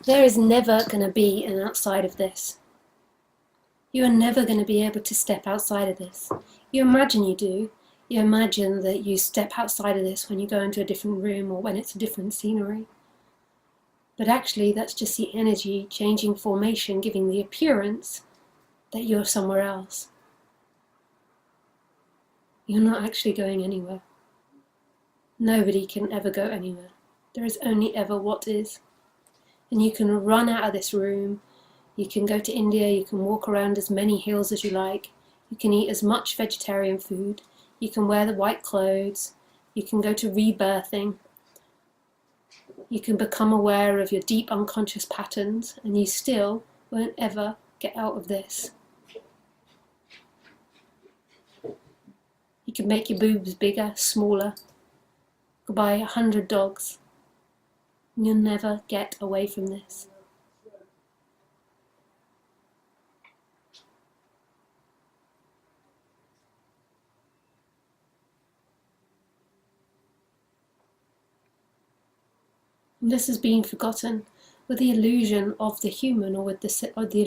There is never going to be an outside of this. You are never going to be able to step outside of this. You imagine you do. You imagine that you step outside of this when you go into a different room or when it's a different scenery. But actually, that's just the energy changing formation, giving the appearance that you're somewhere else. You're not actually going anywhere. Nobody can ever go anywhere. There is only ever what is. And you can run out of this room. You can go to India, you can walk around as many hills as you like, you can eat as much vegetarian food, you can wear the white clothes, you can go to rebirthing, you can become aware of your deep unconscious patterns, and you still won't ever get out of this. You can make your boobs bigger, smaller, go buy 100 dogs, and you'll never get away from this. And this is being forgotten with the illusion of the human, or with the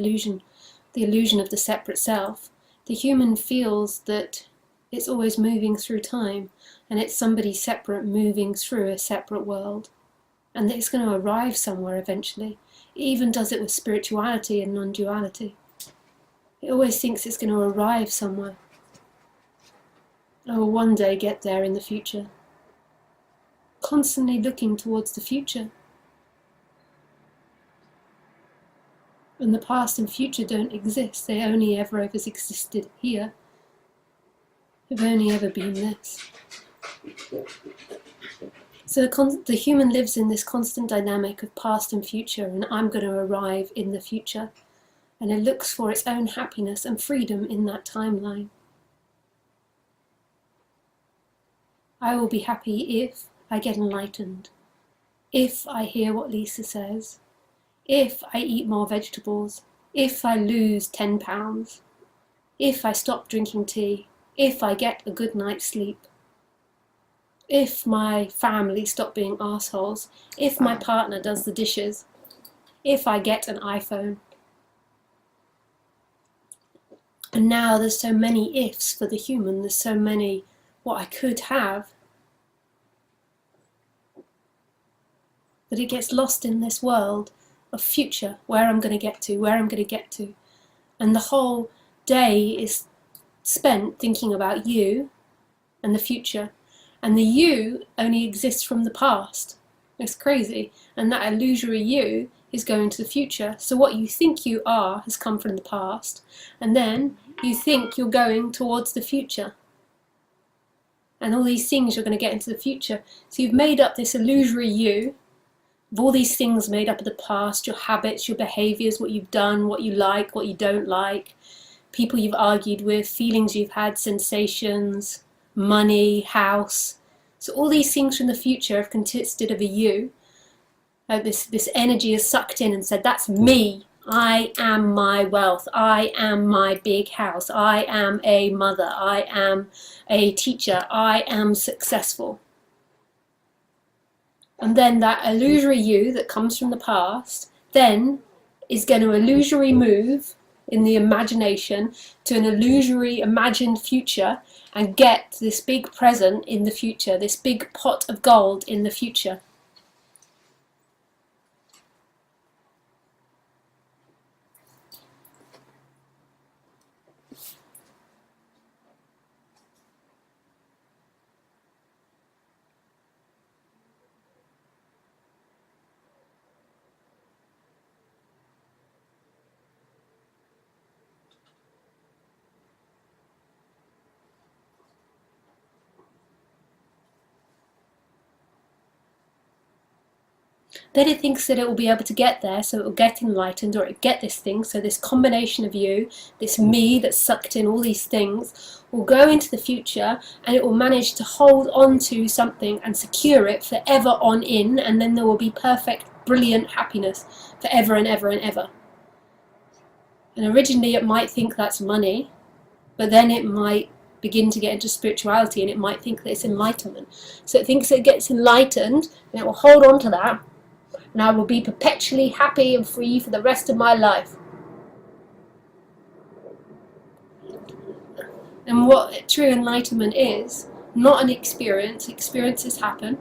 illusion of the separate self. The human feels that it's always moving through time, and it's somebody separate moving through a separate world, and that it's going to arrive somewhere eventually. It even does it with spirituality and non-duality. It always thinks it's going to arrive somewhere. I will one day get there in the future. Constantly looking towards the future. And the past and future don't exist. They only ever existed here. They've only ever been this. So the human lives in this constant dynamic of past and future, and I'm going to arrive in the future. And it looks for its own happiness and freedom in that timeline. I will be happy if I get enlightened, if I hear what Lisa says, if I eat more vegetables, if I lose 10 pounds, if I stop drinking tea, if I get a good night's sleep, if my family stop being assholes, if my partner does the dishes, if I get an iPhone. And now there's so many ifs for the human, there's so many what I could have, that it gets lost in this world of future, where I'm going to get to, And the whole day is spent thinking about you and the future. And the you only exists from the past. It's crazy. And that illusory you is going to the future. So what you think you are has come from the past. And then you think you're going towards the future. And all these things you're going to get into the future. So you've made up this illusory you, of all these things made up of the past, your habits, your behaviours, what you've done, what you like, what you don't like, people you've argued with, feelings you've had, sensations, money, house. So all these things from the future have consisted of a you. This energy is sucked in and said, that's me. I am my wealth. I am my big house. I am a mother. I am a teacher. I am successful. And then that illusory you that comes from the past then is going to illusory move in the imagination to an illusory imagined future and get this big present in the future, this big pot of gold in the future. Then it thinks that it will be able to get there, so it will get enlightened, or it will get this thing. So this combination of you, this me that's sucked in all these things, will go into the future, and it will manage to hold on to something and secure it forever on in, and then there will be perfect, brilliant happiness forever and ever and ever. And originally it might think that's money, but then it might begin to get into spirituality, and it might think that it's enlightenment. So it thinks it gets enlightened, and it will hold on to that, and I will be perpetually happy and free for the rest of my life. And what true enlightenment is, not an experience. Experiences happen,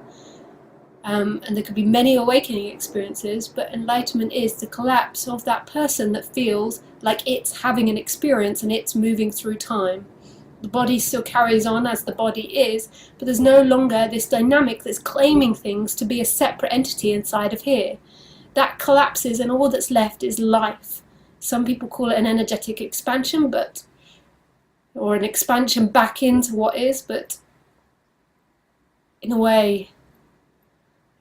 and there could be many awakening experiences, but enlightenment is the collapse of that person that feels like it's having an experience and it's moving through time. The body still carries on as the body is, but there's no longer this dynamic that's claiming things to be a separate entity inside of here. That collapses and all that's left is life. Some people call it an energetic expansion, or an expansion back into what is, but in a way,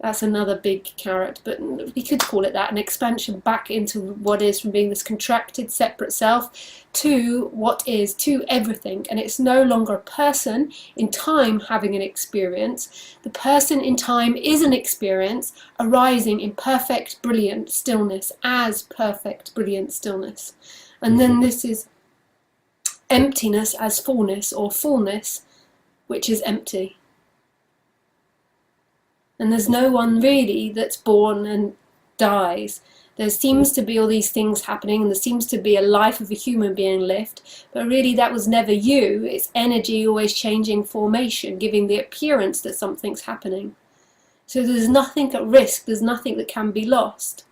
that's another big carrot, but we could call it that, an expansion back into what is, from being this contracted separate self to what is, to everything. And it's no longer a person in time having an experience. The person in time is an experience arising in perfect, brilliant stillness, as perfect, brilliant stillness. And then this is emptiness as fullness, or fullness, which is empty. And there's no one really that's born and dies. There seems to be all these things happening, and there seems to be a life of a human being lived, but really that was never you. It's energy always changing formation, giving the appearance that something's happening. So there's nothing at risk, there's nothing that can be lost.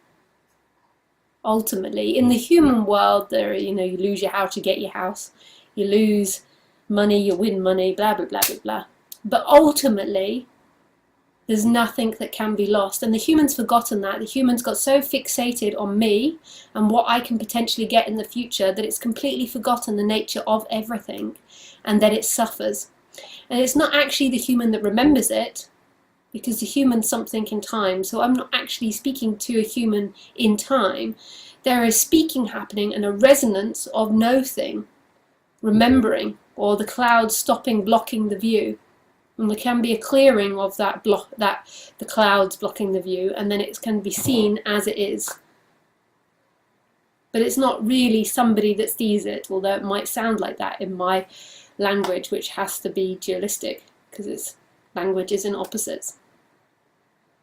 Ultimately, in the human world, there, you lose your house, you get your house. You lose money, you win money, blah, blah, blah, blah, blah. But ultimately, there's nothing that can be lost. And the human's forgotten that. The human's got so fixated on me and what I can potentially get in the future that it's completely forgotten the nature of everything, and that it suffers. And it's not actually the human that remembers it, because the human's something in time. So I'm not actually speaking to a human in time. There is speaking happening and a resonance of no thing, remembering, or the clouds stopping, blocking the view. And there can be a clearing of that the clouds blocking the view, and then it can be seen as it is. But it's not really somebody that sees it, although it might sound like that in my language, which has to be dualistic, because language is in opposites.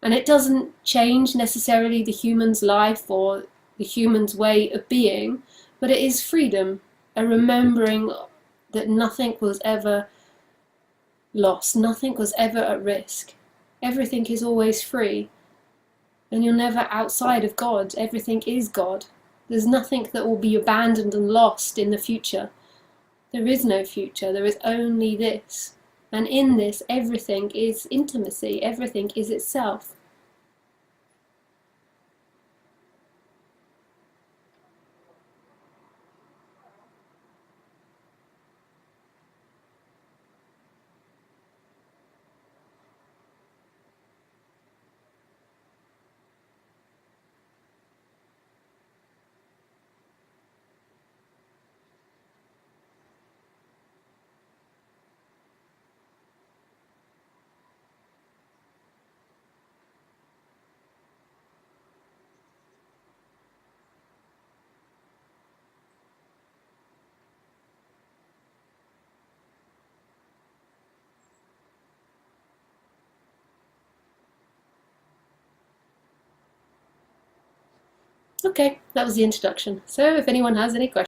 And it doesn't change necessarily the human's life or the human's way of being, but it is freedom, a remembering that nothing was ever lost, nothing was ever at risk. Everything is always free, and you're never outside of God. Everything is God. There's nothing that will be abandoned and lost in the future. There is no future, there is only this. And in this, everything is intimacy, everything is itself. Okay, that was the introduction. So if anyone has any questions,